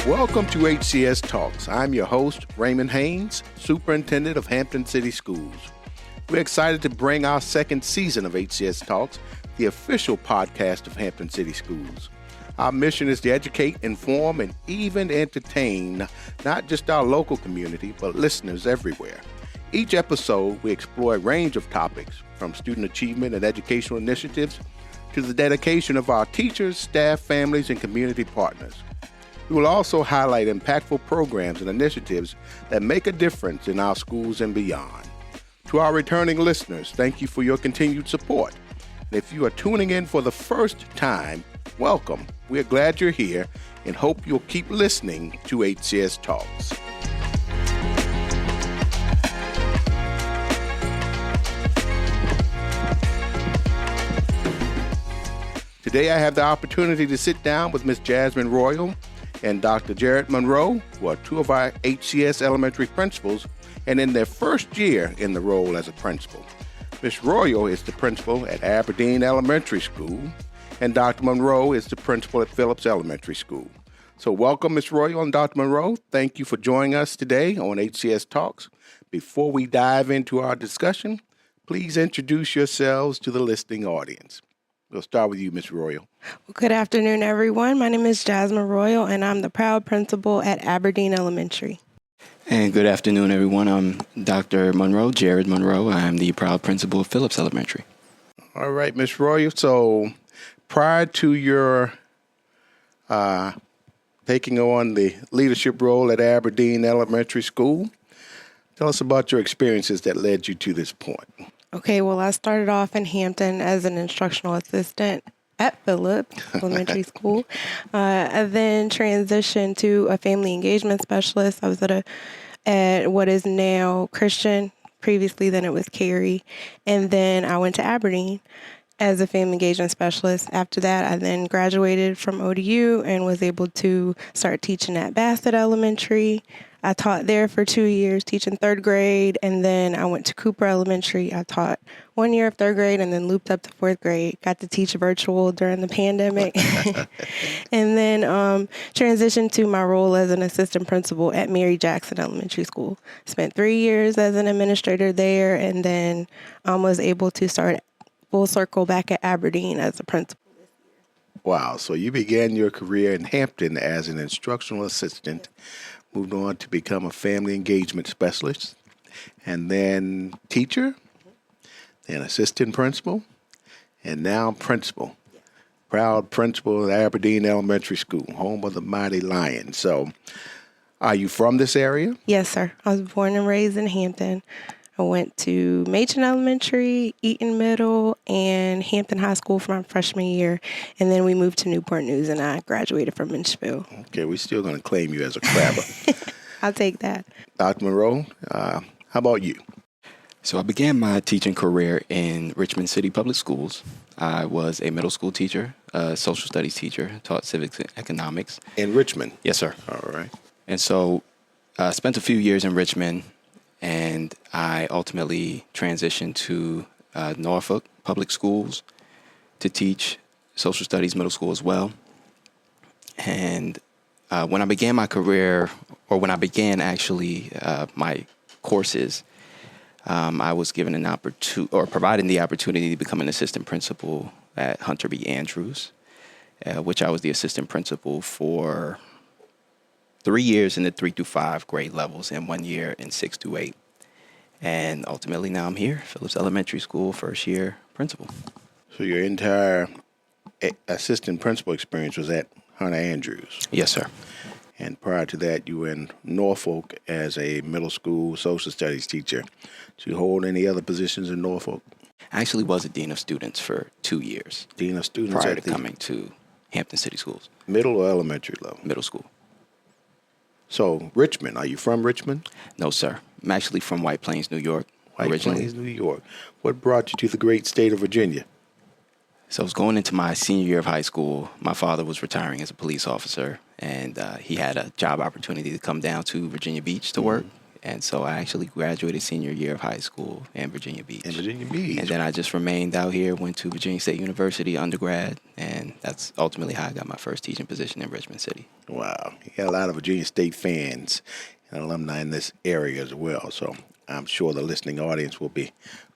Welcome to HCS Talks. I'm your host, Raymond Haynes, Superintendent of Hampton City Schools. We're excited to bring our second season of HCS Talks, the official podcast of Hampton City Schools. Our mission is to educate, inform, and even entertain not just our local community, but listeners everywhere. Each episode, we explore a range of topics, from student achievement and educational initiatives to the dedication of our teachers, staff, families, and community partners. We will also highlight impactful programs and initiatives that make a difference in our schools and beyond. To our returning listeners, thank you for your continued support. And if you are tuning in for the first time, welcome. We're glad you're here and hope you'll keep listening to HCS Talks. Today I have the opportunity to sit down with Ms. Jasmin Royal and Dr. Jarad Munroe, who are two of our HCS Elementary principals and in their first year in the role as a principal. Ms. Royal is the principal at Aberdeen Elementary School, and Dr. Munroe is the principal at Phillips Elementary School. So welcome, Ms. Royal and Dr. Munroe. Thank you for joining us today on HCS Talks. Before we dive into our discussion, please introduce yourselves to the listening audience. We'll start with you, Ms. Royal. Well, good afternoon, everyone. My name is Jasmin Royal, and I'm the proud principal at Aberdeen Elementary. And good afternoon, everyone. I'm Dr. Munroe, Jarad Munroe. I'm the proud principal of Phillips Elementary. All right, Ms. Royal. So prior to your taking on the leadership role at Aberdeen Elementary School, tell us about your experiences that led you to this point. Okay, well, I started off in Hampton as an instructional assistant at Phillips Elementary School. I then transitioned to a family engagement specialist. I was at what is now Christian. Previously, then it was Carey. And then I went to Aberdeen as a family engagement specialist. After that, I then graduated from ODU and was able to start teaching at Bassett Elementary. I taught there for 2 years, teaching third grade, and then I went to Cooper Elementary. I taught 1 year of third grade and then looped up to fourth grade. Got to teach virtual during the pandemic. And then transitioned to my role as an assistant principal at Mary Jackson Elementary School. Spent 3 years as an administrator there, and then was able to start full circle back at Aberdeen as a principal. Wow. So you began your career in Hampton as an instructional assistant, moved on to become a family engagement specialist, and then teacher, then assistant principal, and now principal. Proud principal at Aberdeen Elementary School, home of the Mighty Lions. So are you from this area? Yes, sir. I was born and raised in Hampton. I went to Machen Elementary, Eaton Middle, and Hampton High School for my freshman year. And then we moved to Newport News, and I graduated from Minchville. Okay, we're still going to claim you as a crabber. I'll take that. Dr. Munroe, how about you? So I began my teaching career in Richmond City Public Schools. I was a middle school teacher, a social studies teacher, taught civics and economics. In Richmond? Yes, sir. All right. And so I spent a few years in Richmond, and I ultimately transitioned to Norfolk Public Schools to teach social studies middle school as well. And when I began my career, or when I began actually my courses, I was given an opportunity, or provided the opportunity to become an assistant principal at Hunter B. Andrews, which I was the assistant principal for 3 years in the 3 through 5 grade levels and 1 year in 6 through 8. And ultimately now I'm here, Phillips Elementary School, first year principal. So your entire assistant principal experience was at Hunter Andrews? Yes, sir. And prior to that, you were in Norfolk as a middle school social studies teacher. Did you hold any other positions in Norfolk? I actually was a dean of students for 2 years. Dean of students prior at to coming to Hampton City Schools. Middle or elementary level? Middle school. So Richmond, are you from Richmond? No, sir. I'm actually from White Plains, New York. White Plains, New York. What brought you to the great state of Virginia? So I was going into my senior year of high school. My father was retiring as a police officer, and he had a job opportunity to come down to Virginia Beach to work. And so I actually graduated senior year of high school in Virginia Beach. In Virginia Beach. And then I just remained out here, went to Virginia State University undergrad, and that's ultimately how I got my first teaching position in Richmond City. Wow. You got a lot of Virginia State fans and alumni in this area as well. So I'm sure the listening audience will be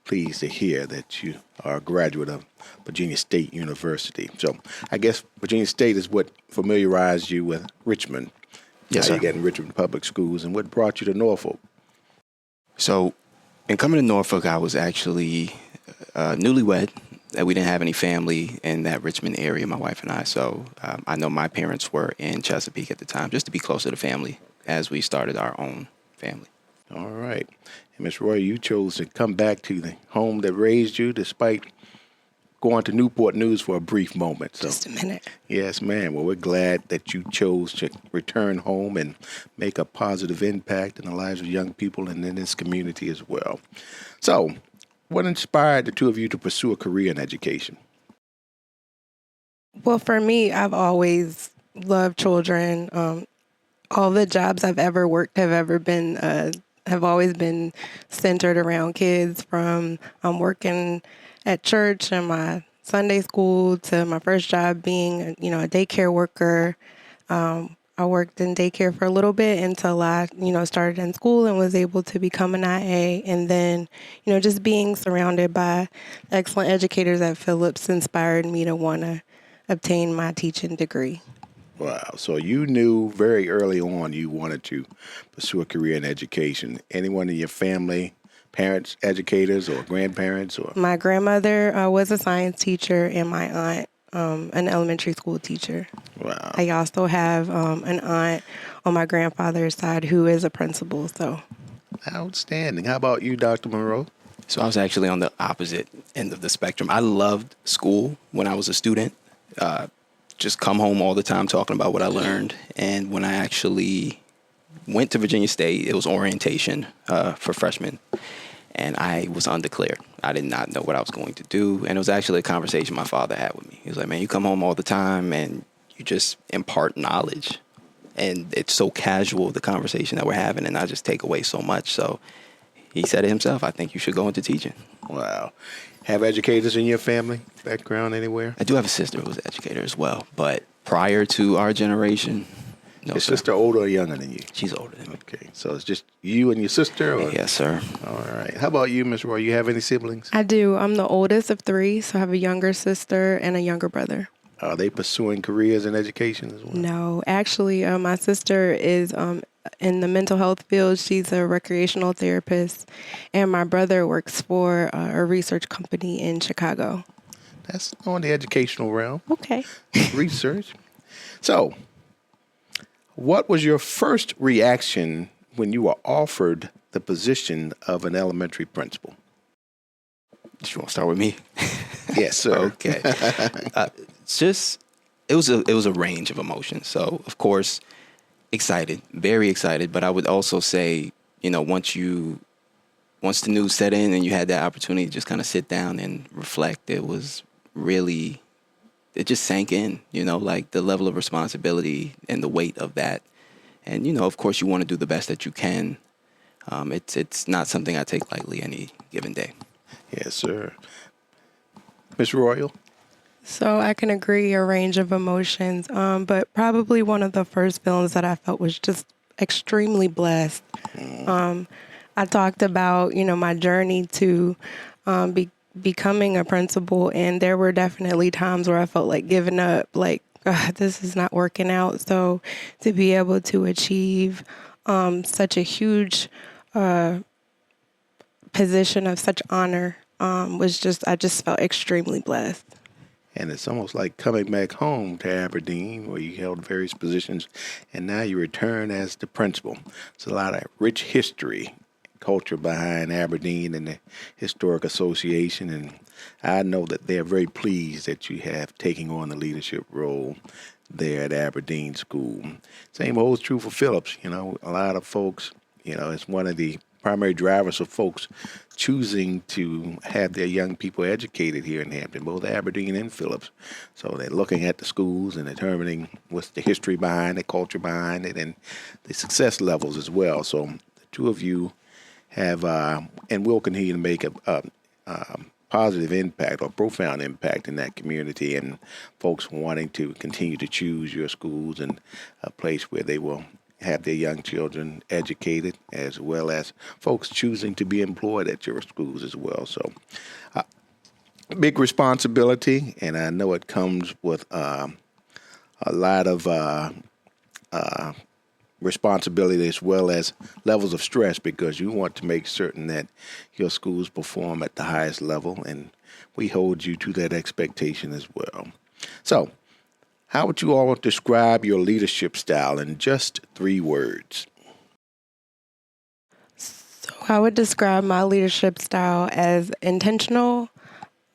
pleased to hear that you are a graduate of Virginia State University. So I guess Virginia State is what familiarized you with Richmond. Yes, How sir. you got in Richmond Public Schools, and what brought you to Norfolk? So in coming to Norfolk, I was actually newlywed. We didn't have any family in that Richmond area, my wife and I. So I know my parents were in Chesapeake at the time, just to be closer to family as we started our own family. All right. And Ms. Roy, you chose to come back to the home that raised you despite going to Newport News for a brief moment. So, Just a minute. yes, ma'am. Well, we're glad that you chose to return home and make a positive impact in the lives of young people and in this community as well. So, what inspired the two of you to pursue a career in education? Well, for me, I've always loved children. All the jobs I've ever worked have always been centered around kids, from working at church and my Sunday school to my first job being, a daycare worker. I worked in daycare for a little bit until I, started in school and was able to become an IA. And then, just being surrounded by excellent educators at Phillips inspired me to want to obtain my teaching degree. Wow. So you knew very early on you wanted to pursue a career in education. Anyone in your family, parents, educators, or grandparents? Or My grandmother was a science teacher, and my aunt, an elementary school teacher. Wow. I also have an aunt on my grandfather's side who is a principal. So, Outstanding. How about you, Dr. Munroe? So I was actually on the opposite end of the spectrum. I loved school when I was a student. Just come home all the time talking about what I learned. And when I actually went to Virginia State, it was orientation for freshmen. And I was undeclared. I did not know what I was going to do. And it was actually a conversation my father had with me. He was like, man, you come home all the time and you just impart knowledge. And it's so casual, the conversation that we're having, and I just take away so much. So he said it himself, I think you should go into teaching. Wow. Have educators in your family background anywhere? I do have a sister who's an educator as well. But prior to our generation, no, Your sir. sister older or younger than you? She's older than me. Okay. So it's just you and your sister? Or? Yes, sir. All right. How about you, Ms. Roy? You have any siblings? I do. I'm the oldest of three, so I have a younger sister and a younger brother. Are they pursuing careers in education as well? No, actually, my sister is in the mental health field. She's a recreational therapist, and my brother works for a research company in Chicago. That's on the educational realm. Okay. Research. So, what was your first reaction when you were offered the position of an elementary principal? You want to start with me? Yes, sir. Okay. It was a range of emotions. So, of course, excited, very excited. But I would also say, once the news set in and you had that opportunity to just kind of sit down and reflect, it just sank in, like the level of responsibility and the weight of that. And, of course, you want to do the best that you can. It's not something I take lightly any given day. Yes, sir. Ms. Royal? So I can agree, a range of emotions, but probably one of the first feelings that I felt was just extremely blessed. I talked about, my journey to becoming a principal, and there were definitely times where I felt like giving up, like, this is not working out. So to be able to achieve such a huge position of such honor I just felt extremely blessed. And it's almost like coming back home to Aberdeen, where you held various positions, and now you return as the principal. It's a lot of rich history, culture behind Aberdeen and the Historic Association, and I know that they're very pleased that you have taken on the leadership role there at Aberdeen School. Same holds true for Phillips. A lot of folks, it's one of the primary drivers of folks choosing to have their young people educated here in Hampton, both Aberdeen and Phillips. So they're looking at the schools and determining what's the history behind it, culture behind it, and the success levels as well. So the two of you have and will continue to make a positive impact or profound impact in that community, and folks wanting to continue to choose your schools and a place where they will have their young children educated, as well as folks choosing to be employed at your schools as well. So big responsibility, and I know it comes with a lot of responsibility as well as levels of stress, because you want to make certain that your schools perform at the highest level, and we hold you to that expectation as well. So, how would you all describe your leadership style in just 3 words? So I would describe my leadership style as intentional,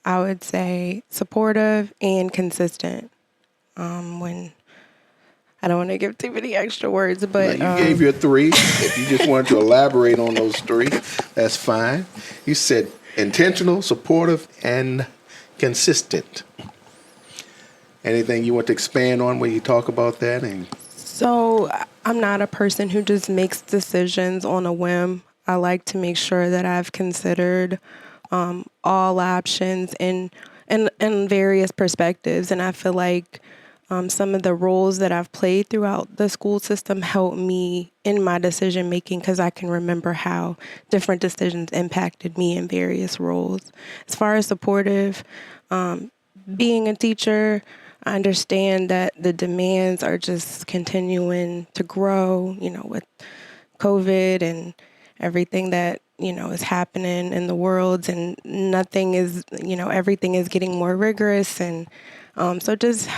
I would say supportive, and consistent. When I don't want to give too many extra words, but Now, you gave your 3. If you just wanted to elaborate on those 3, that's fine. You said intentional, supportive, and consistent. Anything you want to expand on when you talk about that? So I'm not a person who just makes decisions on a whim. I like to make sure that I've considered all options and various perspectives, and I feel like some of the roles that I've played throughout the school system help me in my decision making, because I can remember how different decisions impacted me in various roles. As far as supportive, being a teacher, I understand that the demands are just continuing to grow, with COVID and everything that, is happening in the world, and nothing is, everything is getting more rigorous. And so just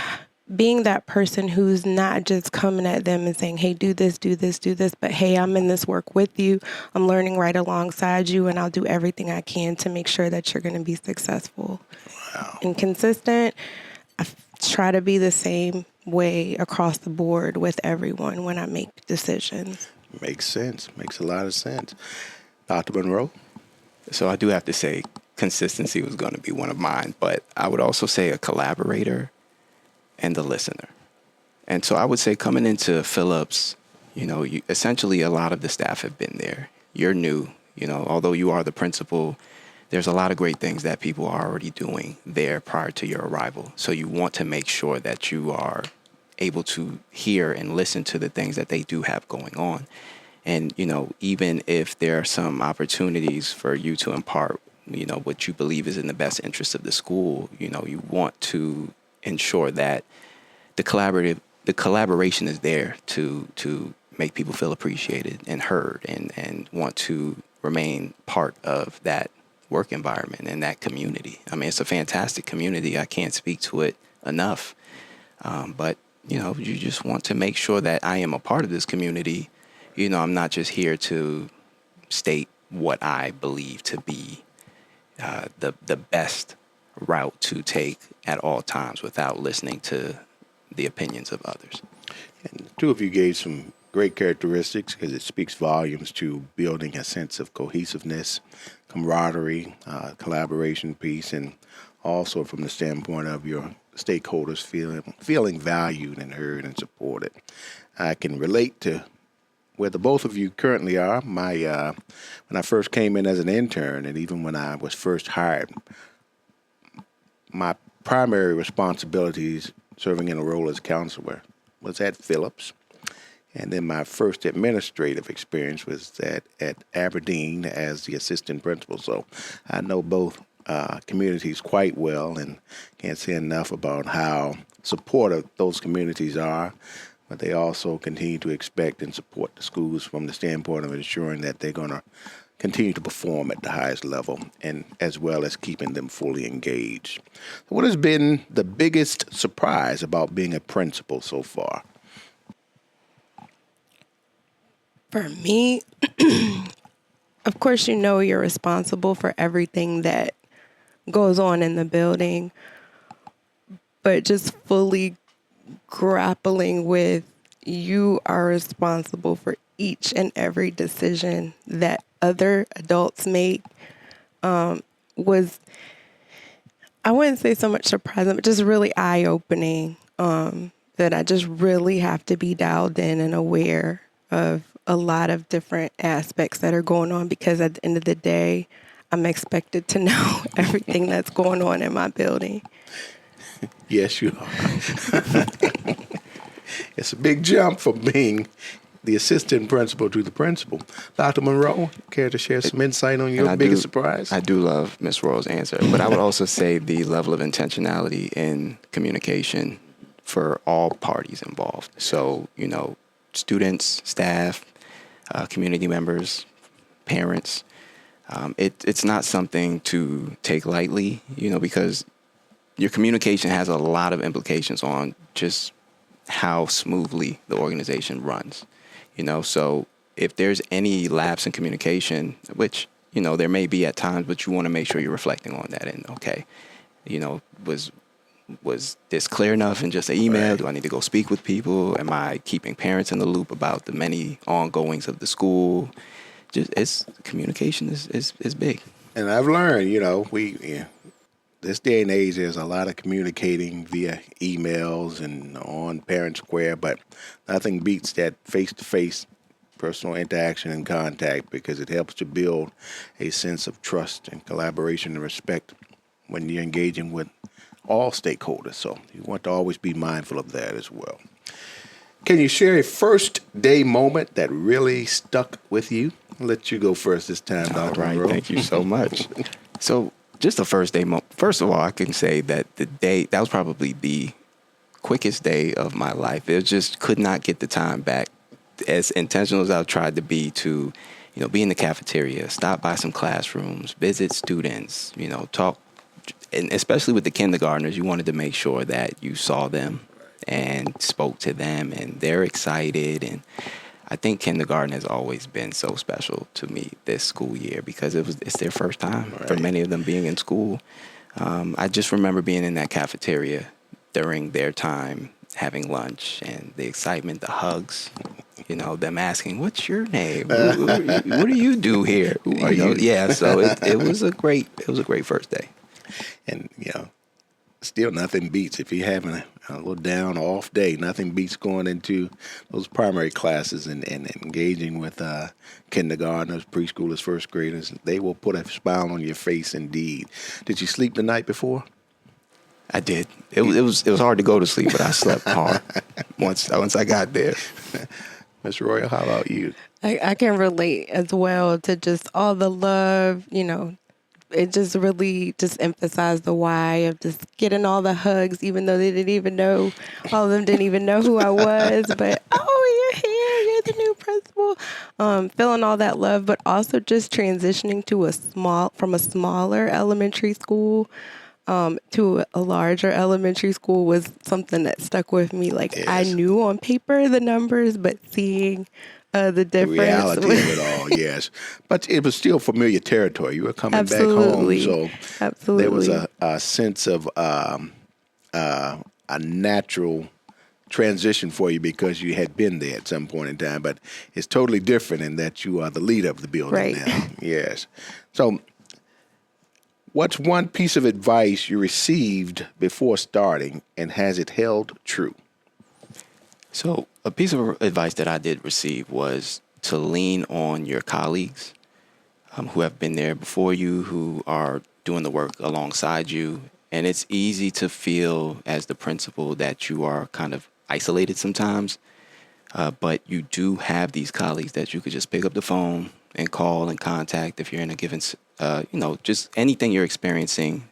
being that person who's not just coming at them and saying, hey, do this, do this, do this, but hey, I'm in this work with you. I'm learning right alongside you, and I'll do everything I can to make sure that you're going to be successful. Wow. And consistent. I try to be the same way across the board with everyone when I make decisions. Makes sense. Makes a lot of sense. Dr. Munroe? So I do have to say consistency was going to be one of mine, but I would also say a collaborator and a listener. And so I would say coming into Phillips, essentially a lot of the staff have been there. You're new, although you are the principal, there's a lot of great things that people are already doing there prior to your arrival. So you want to make sure that you are able to hear and listen to the things that they do have going on. And, even if there are some opportunities for you to impart, what you believe is in the best interest of the school, you want to ensure that the collaboration is there to make people feel appreciated and heard and want to remain part of that work environment and that community. I mean, it's a fantastic community. I can't speak to it enough. But, you just want to make sure that I am a part of this community. I'm not just here to state what I believe to be the best route to take at all times without listening to the opinions of others. And the 2 of you gave some great characteristics, because it speaks volumes to building a sense of cohesiveness, camaraderie, collaboration piece, and also from the standpoint of your stakeholders feeling valued and heard and supported. I can relate to where the both of you currently are. When I first came in as an intern, and even when I was first hired, my primary responsibilities serving in a role as counselor was at Phillips. And then my first administrative experience was at Aberdeen as the assistant principal. So I know both communities quite well, and can't say enough about how supportive those communities are. But they also continue to expect and support the schools from the standpoint of ensuring that they're going to continue to perform at the highest level, and as well as keeping them fully engaged. So what has been the biggest surprise about being a principal so far? For me, of course, you're responsible for everything that goes on in the building, but just fully grappling with you are responsible for each and every decision that other adults make was, I wouldn't say so much surprising, but just really eye-opening, that I just really have to be dialed in and aware of a lot of different aspects that are going on, because at the end of the day, I'm expected to know everything that's going on in my building. Yes, you are. It's a big jump from being the assistant principal to the principal. Dr. Munroe, care to share some insight on your biggest surprise? I do love Ms. Royal's answer, but I would also say the level of intentionality in communication for all parties involved. So, students, staff, community members, parents. It's not something to take lightly, because your communication has a lot of implications on just how smoothly the organization runs. So if there's any lapse in communication, which, there may be at times, but you want to make sure you're reflecting on that. And, okay, was this clear enough in just an email? Right. Do I need to go speak with people? Am I keeping parents in the loop about the many ongoings of the school? Communication is big. And I've learned, this day and age, there's a lot of communicating via emails and on Parent Square, but nothing beats that face-to-face personal interaction and contact, because it helps to build a sense of trust and collaboration and respect when you're engaging with all stakeholders. So you want to always be mindful of that as well. Can you share a first day moment that really stuck with you? I'll let you go first this time, Dr. Monroe. Thank you so much. So just the first day moment. First of all, I can say that that was probably the quickest day of my life. It just could not get the time back. As intentional as I've tried to be to, be in the cafeteria, stop by some classrooms, visit students, talk, and especially with the kindergartners, you wanted to make sure that you saw them and spoke to them, and they're excited. And I think kindergarten has always been so special to me this school year, because it's their first time for many of them being in school. I just remember being in that cafeteria during their time, having lunch, and the excitement, the hugs, them asking, "What's your name? What do you do here? Who are you?" Yeah, so it was a great first day. And still nothing beats, if you're having a little down or off day, nothing beats going into those primary classes and engaging with kindergartners, preschoolers, first graders. They will put a smile on your face indeed. Did you sleep the night before? I did. It was hard to go to sleep, but I slept hard once I got there. Ms. Royal, how about you? I can relate as well to just all the love, it just really just emphasized the why of just getting all the hugs, even though they didn't even know, all of them didn't even know who I was, but, oh, you're here, you're the new principal, feeling all that love, but also just transitioning to from a smaller elementary school to a larger elementary school was something that stuck with me. Like, yes. I knew on paper the numbers, but seeing the difference. The reality of it all, yes. But it was still familiar territory. You were coming Absolutely. back home, so Absolutely. There was a sense of a natural transition for you because you had been there at some point in time. But it's totally different in that you are the leader of the building now. Yes. So what's one piece of advice you received before starting, and has it held true? So a piece of advice that I did receive was to lean on your colleagues who have been there before you, who are doing the work alongside you. And it's easy to feel as the principal that you are kind of isolated sometimes, but you do have these colleagues that you could just pick up the phone and call and contact if you're in a given, just anything you're experiencing,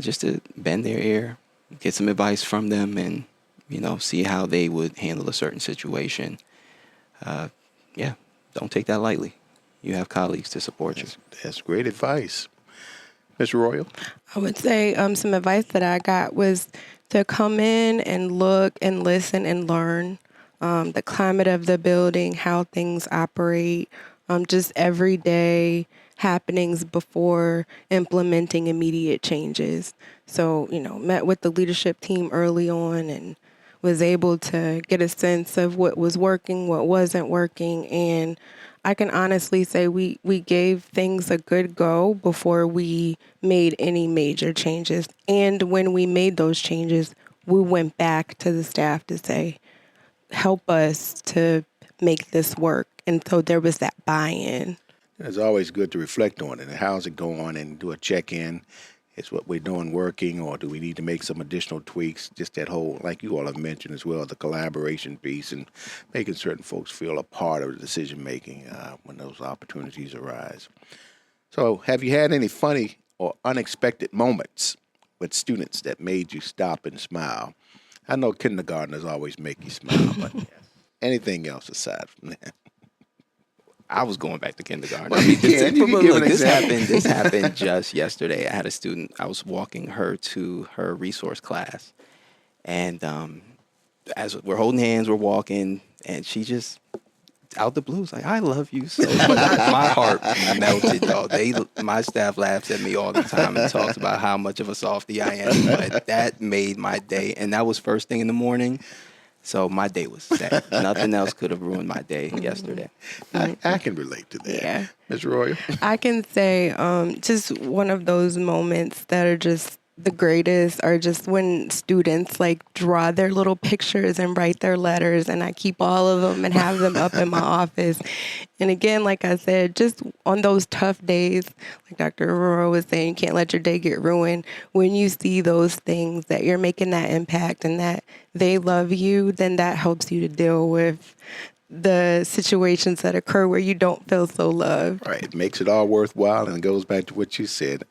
just to bend their ear, get some advice from them, and see how they would handle a certain situation. Don't take that lightly. You have colleagues to support you. That's great advice. Ms. Royal? I would say some advice that I got was to come in and look and listen and learn the climate of the building, how things operate, just everyday happenings before implementing immediate changes. So, met with the leadership team early on and was able to get a sense of what was working, what wasn't working. And I can honestly say we gave things a good go before we made any major changes. And when we made those changes, we went back to the staff to say, help us to make this work. And so there was that buy-in. It's always good to reflect on it. How's it going and do a check-in. Is what we're doing working, or do we need to make some additional tweaks? Just that whole, like you all have mentioned as well, the collaboration piece and making certain folks feel a part of the decision-making when those opportunities arise. So have you had any funny or unexpected moments with students that made you stop and smile? I know kindergartners always make you smile, but anything else aside from that? I was going back to kindergarten. Well, you can give an This example. happened just yesterday. I had a student. I was walking her to her resource class, and as we're holding hands, we're walking, and she just out the blue was like, "I love you so much." My heart melted, dog. My staff laughs at me all the time and talks about how much of a softie I am, but that made my day, and that was first thing in the morning. So my day was set. Nothing else could have ruined my day yesterday. I can relate to that. Yeah. Ms. Royal? I can say just one of those moments that are just the greatest are just when students like draw their little pictures and write their letters, and I keep all of them and have them up in my office. And again, like I said, just on those tough days, like Dr. Aurora was saying, you can't let your day get ruined. When you see those things that you're making that impact and that they love you, then that helps you to deal with the situations that occur where you don't feel so loved. Right. It makes it all worthwhile, and it goes back to what you said,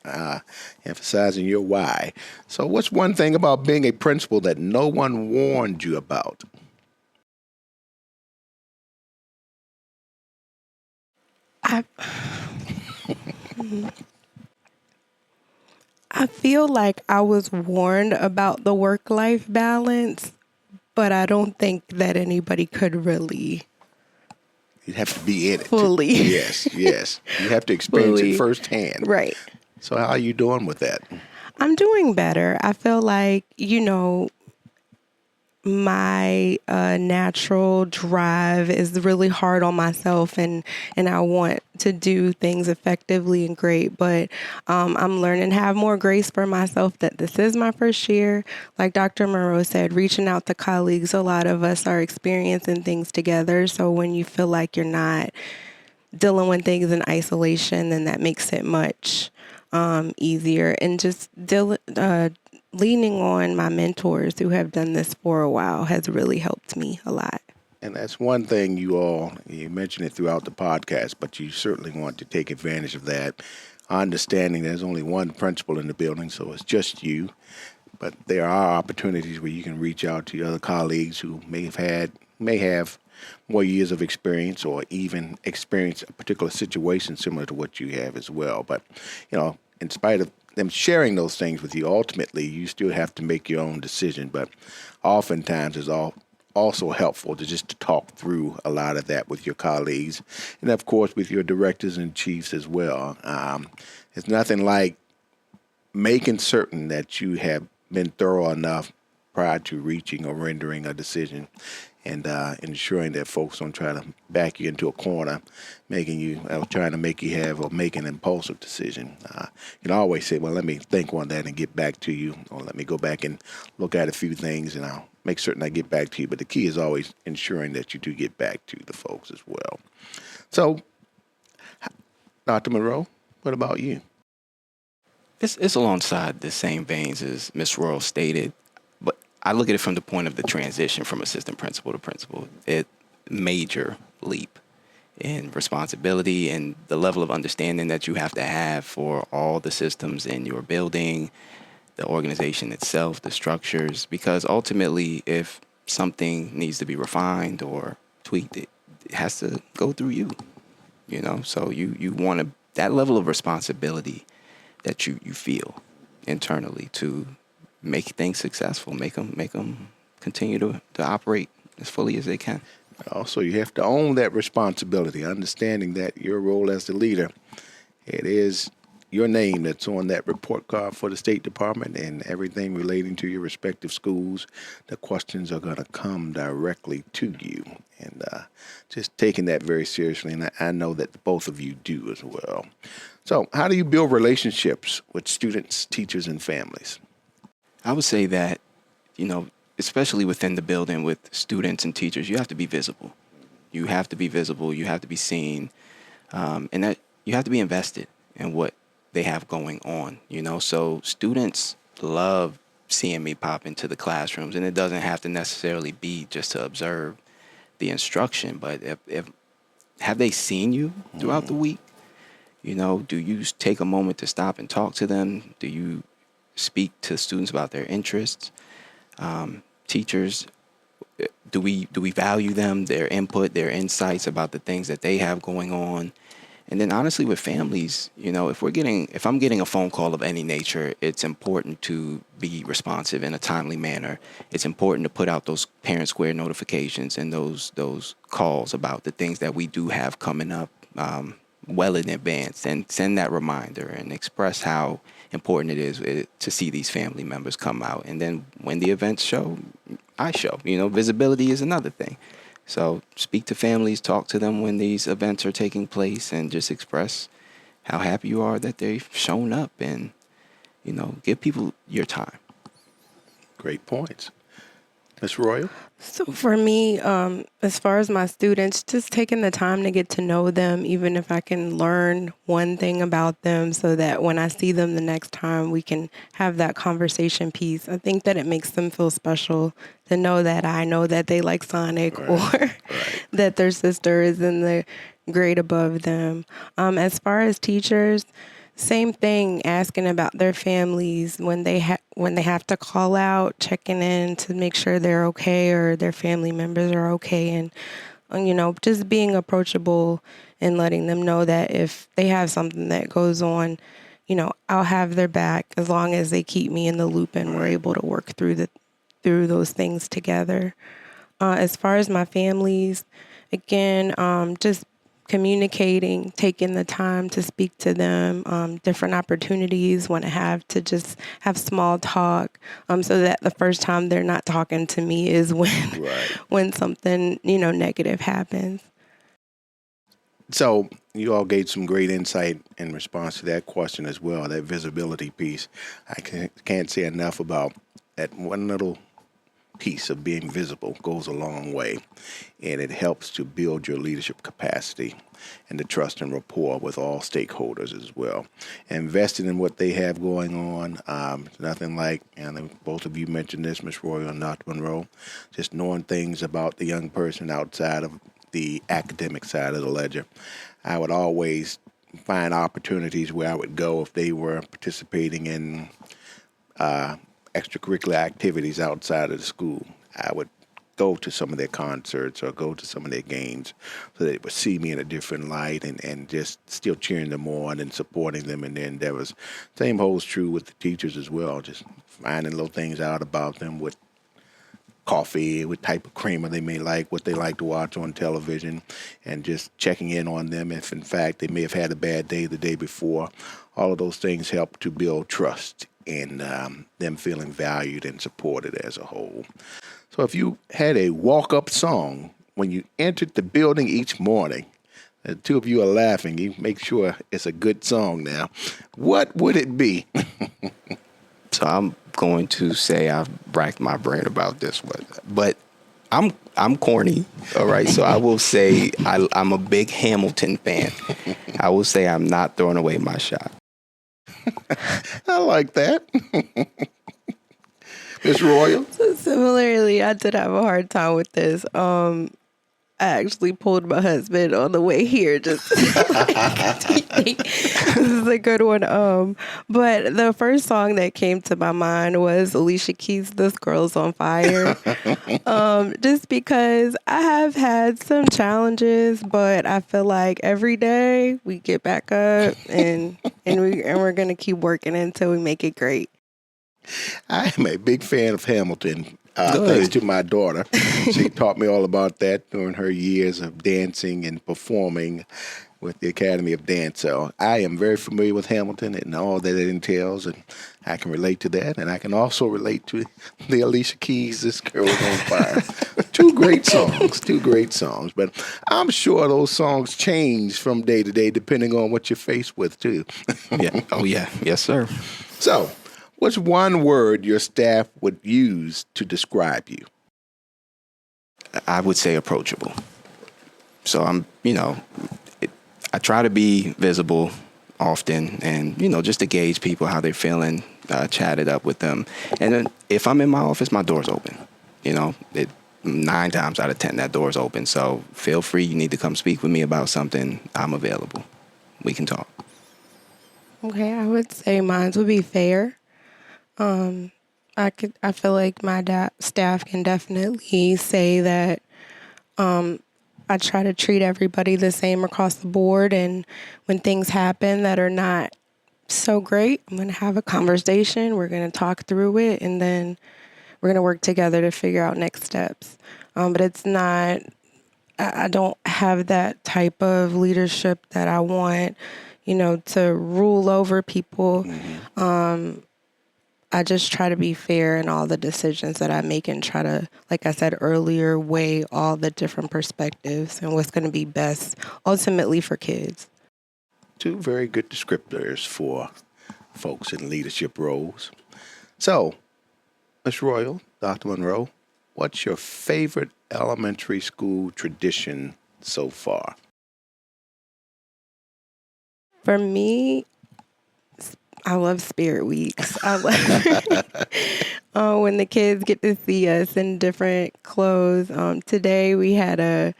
emphasizing your why. So what's one thing about being a principal that no one warned you about? I I feel like I was warned about the work-life balance, but I don't think that anybody could really You have to be in it. fully. Yes. You have to experience Fully. it firsthand. Right. So how are you doing with that? I'm doing better. I feel like, my natural drive is really hard on myself, and I want to do things effectively and great, but I'm learning to have more grace for myself that this is my first year. Like Dr. Munroe said, reaching out to colleagues, a lot of us are experiencing things together. So when you feel like you're not dealing with things in isolation, then that makes it much easier. And just leaning on my mentors who have done this for a while has really helped me a lot. And that's one thing you mentioned it throughout the podcast, but you certainly want to take advantage of that. Understanding there's only one principal in the building, so it's just you. But there are opportunities where you can reach out to other colleagues who may have more years of experience, or even experience a particular situation similar to what you have as well. But, in spite of them sharing those things with you, ultimately you still have to make your own decision. But oftentimes it's also helpful to just talk through a lot of that with your colleagues, and of course with your directors and chiefs as well. It's nothing like making certain that you have been thorough enough prior to reaching or rendering a decision, and ensuring that folks don't try to back you into a corner, trying to make you have or make an impulsive decision. You can always say, well, let me think on that and get back to you, or let me go back and look at a few things, and I'll make certain I get back to you. But the key is always ensuring that you do get back to the folks as well. So, Dr. Munroe, what about you? It's alongside the same veins as Ms. Royal stated, but I look at it from the point of the transition from assistant principal to principal. It major leap in responsibility and the level of understanding that you have to have for all the systems in your building, the organization itself, the structures, because ultimately if something needs to be refined or tweaked, it has to go through you, so you want that level of responsibility that you feel internally to make things successful, make them continue to operate as fully as they can. Also, you have to own that responsibility, understanding that your role as the leader, it is your name that's on that report card for the State Department, and everything relating to your respective schools, the questions are going to come directly to you, and just taking that very seriously, and I know that both of you do as well. So how do you build relationships with students, teachers, and families? I would say that, especially within the building with students and teachers, you have to be visible. You have to be visible. You have to be seen. And that, you have to be invested in what they have going on, So students love seeing me pop into the classrooms, and it doesn't have to necessarily be just to observe the instruction, but if have they seen you throughout the week? Do you take a moment to stop and talk to them? Do you speak to students about their interests? Teachers, do we value them, their input, their insights about the things that they have going on? And then honestly, with families, if I'm getting a phone call of any nature, it's important to be responsive in a timely manner. It's important to put out those Parent Square notifications and those calls about the things that we do have coming up well in advance, and send that reminder and express how important it is to see these family members come out. And then when the events show, I show. Visibility is another thing. So speak to families, talk to them when these events are taking place, and just express how happy you are that they've shown up, and, give people your time. Great points. Ms. Royal? So for me, as far as my students, just taking the time to get to know them, even if I can learn one thing about them so that when I see them the next time, we can have that conversation piece. I think that it makes them feel special to know that I know that they like Sonic, or that their sister is in the grade above them. As far as teachers, same thing, asking about their families when they have to call out, checking in to make sure they're okay or their family members are okay, and just being approachable and letting them know that if they have something that goes on, I'll have their back as long as they keep me in the loop and we're able to work through those things together. As far as my families, again, just communicating, taking the time to speak to them, different opportunities when I have to just have small talk, so that the first time they're not talking to me is when something, negative happens. So you all gave some great insight in response to that question as well, that visibility piece. I can't say enough about that. One little piece of being visible goes a long way, and it helps to build your leadership capacity and the trust and rapport with all stakeholders as well. Investing in what they have going on, nothing like, and both of you mentioned this, Ms. Royal and Dr. Munroe, just knowing things about the young person outside of the academic side of the ledger. I would always find opportunities where I would go if they were participating in extracurricular activities outside of the school. I would go to some of their concerts or go to some of their games so that they would see me in a different light, and just still cheering them on and supporting them in their endeavors. Same holds true with the teachers as well, just finding little things out about them with coffee, what type of creamer they may like, what they like to watch on television, and just checking in on them if, in fact, they may have had a bad day the day before. All of those things help to build trust and them feeling valued and supported as a whole. So if you had a walk-up song when you entered the building each morning, the two of you are laughing, you make sure it's a good song now, what would it be? So I'm going to say I've racked my brain about this one, but I'm corny, all right? So I will say I'm a big Hamilton fan. I will say I'm not throwing away my shot. I like that. Ms. Royal? So similarly, I did have a hard time with this. I actually pulled my husband on the way here. Just this is a good one. But the first song that came to my mind was Alicia Keys' "This Girl's on Fire." Just because I have had some challenges, but I feel like every day we get back up and we're gonna keep working until we make it great. I am a big fan of Hamilton, thanks to my daughter. She taught me all about that during her years of dancing and performing with the Academy of Dance. So I am very familiar with Hamilton and all that it entails, and I can relate to that. And I can also relate to the Alicia Keys' "This Girl Is on Fire." Two great songs. But I'm sure those songs change from day to day depending on what you're faced with, too. Yeah. Oh, yeah. Yes, sir. So, what's one word your staff would use to describe you? I would say approachable. So I try to be visible often and, just to gauge people, how they're feeling, chat it up with them. And then if I'm in my office, my door's open. 9 times out of 10, that door's open. So feel free. You need to come speak with me about something. I'm available. We can talk. Okay, I would say mine would be fair. I feel like my staff can definitely say that I try to treat everybody the same across the board. And when things happen that are not so great, I'm going to have a conversation. We're going to talk through it, and then we're going to work together to figure out next steps. But it's not, I don't have that type of leadership that I want, to rule over people. Mm-hmm. I just try to be fair in all the decisions that I make and try to, like I said earlier, weigh all the different perspectives and what's going to be best ultimately for kids. 2 very good descriptors for folks in leadership roles. So, Ms. Royal, Dr. Munroe, what's your favorite elementary school tradition so far? For me, I love Spirit Weeks. I love when the kids get to see us in different clothes. Today we had a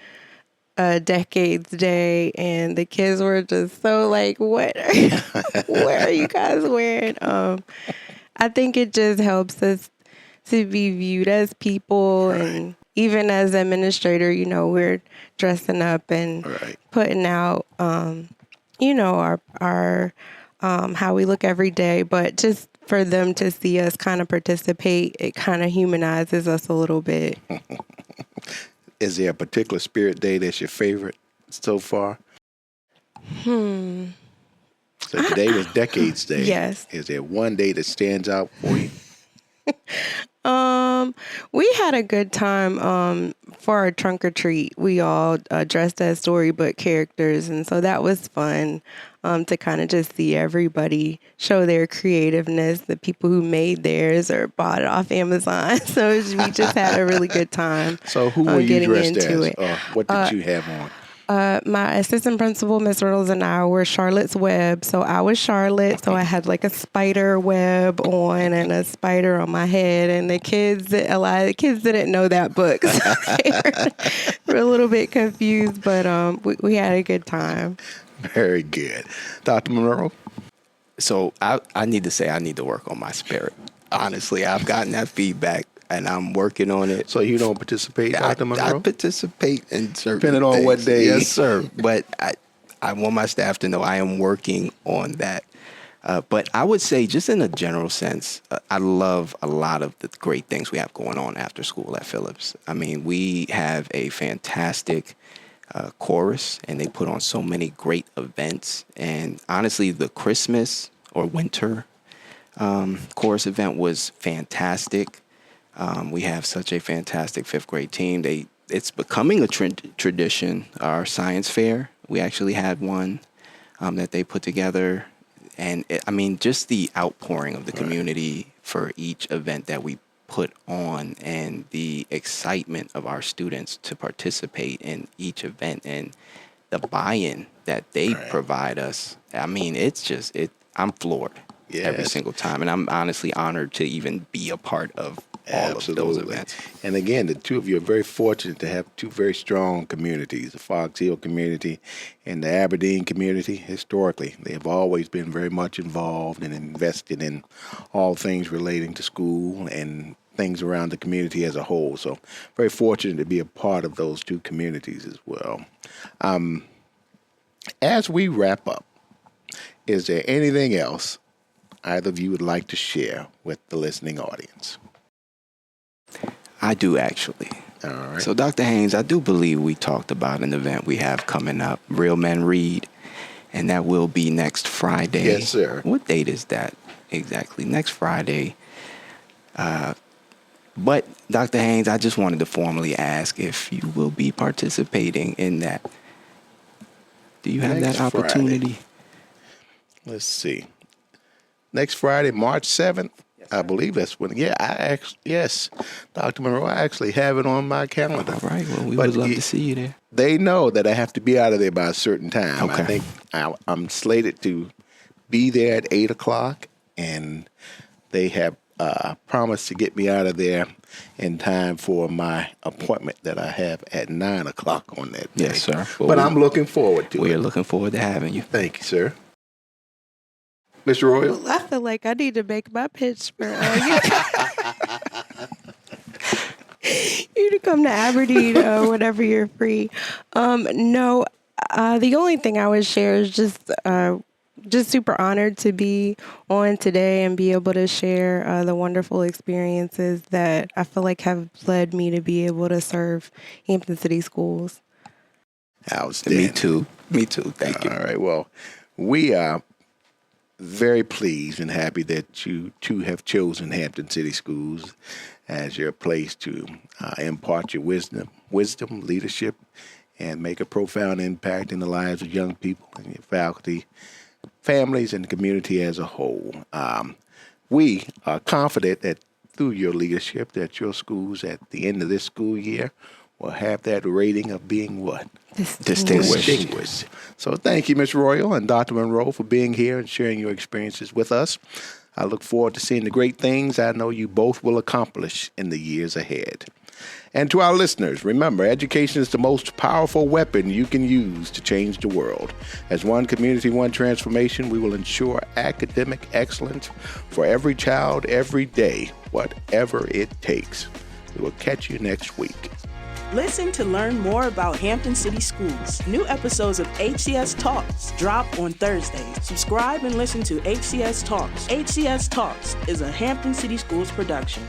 Decades Day, and the kids were just so like, what are you guys wearing? I think it just helps us to be viewed as people, right. And even as administrator, we're dressing up and right. Putting out, our how we look every day, but just for them to see us kind of participate, it kind of humanizes us a little bit. Is there a particular Spirit Day that's your favorite so far? So today was Decades Day. Yes. Is there one day that stands out for you? We had a good time for our trunk or treat. We all dressed as storybook characters, and so that was fun to kind of just see everybody show their creativeness, the people who made theirs or bought it off Amazon. So we just had a really good time. So who were you dressed into as? It. What did you have on? My assistant principal, Miss Reynolds, and I were Charlotte's Web. So I was Charlotte. So I had like a spider web on and a spider on my head. And a lot of the kids didn't know that book. So they were a little bit confused, but we had a good time. Very good. Dr. Munroe? So I need to say I need to work on my spirit. Honestly, I've gotten that feedback. And I'm working on it. So you don't participate, Dr. Munroe? I participate in certain Depending on things. what day. Yes, sir. But I want my staff to know I am working on that. But I would say, just in a general sense, I love a lot of the great things we have going on after school at Phillips. I mean, we have a fantastic chorus, and they put on so many great events. And honestly, the Christmas or winter chorus event was fantastic. We have such a fantastic 5th grade team. It's becoming a tradition. Our science fair, we actually had one that they put together. And just the outpouring of the community for each event that we put on, and the excitement of our students to participate in each event, and the buy-in that they provide us. It's just, I'm floored every single time. And I'm honestly honored to even be a part of all of those events. And again, the two of you are very fortunate to have 2 very strong communities, the Fox Hill community and the Aberdeen community. Historically, they have always been very much involved and invested in all things relating to school and things around the community as a whole. So very fortunate to be a part of those 2 communities as well. As we wrap up, is there anything else either of you would like to share with the listening audience? I do, actually. All right. So, Dr. Haynes, I do believe we talked about an event we have coming up, Real Men Read, and that will be next Friday. Yes, sir. What date is that exactly? Next Friday. But, Dr. Haynes, I just wanted to formally ask if you will be participating in that. Do you have that opportunity? Friday. Let's see. Next Friday, March 7th. Yes, I believe that's when. Yeah, yes, Dr. Munroe. I actually have it on my calendar. All right. Well, we would love to see you there. They know that I have to be out of there by a certain time. Okay. I think I'm slated to be there at 8:00, and they have promised to get me out of there in time for my appointment that I have at 9:00 on that day. Yes, sir. But I'm looking forward to it. We are looking forward to having you. Thank you, sir. Mr. Royal? Well, I feel like I need to make my pitch for you to come to Aberdeen whenever you're free. No, the only thing I would share is just super honored to be on today and be able to share the wonderful experiences that I feel like have led me to be able to serve Hampton City Schools. Outstanding. Me too. Thank you. All right. Well, we are very pleased and happy that you too have chosen Hampton City Schools as your place to impart your wisdom, leadership, and make a profound impact in the lives of young people and your faculty, families, and the community as a whole. We are confident that through your leadership that your schools at the end of this school year will have that rating of being what? Distinguished. So thank you, Ms. Royal and Dr. Munroe, for being here and sharing your experiences with us. I look forward to seeing the great things I know you both will accomplish in the years ahead. And to our listeners, remember, education is the most powerful weapon you can use to change the world. As one community, one transformation, we will ensure academic excellence for every child, every day, whatever it takes. We will catch you next week. Listen to learn more about Hampton City Schools. New episodes of HCS Talks drop on Thursdays. Subscribe and listen to HCS Talks. HCS Talks is a Hampton City Schools production.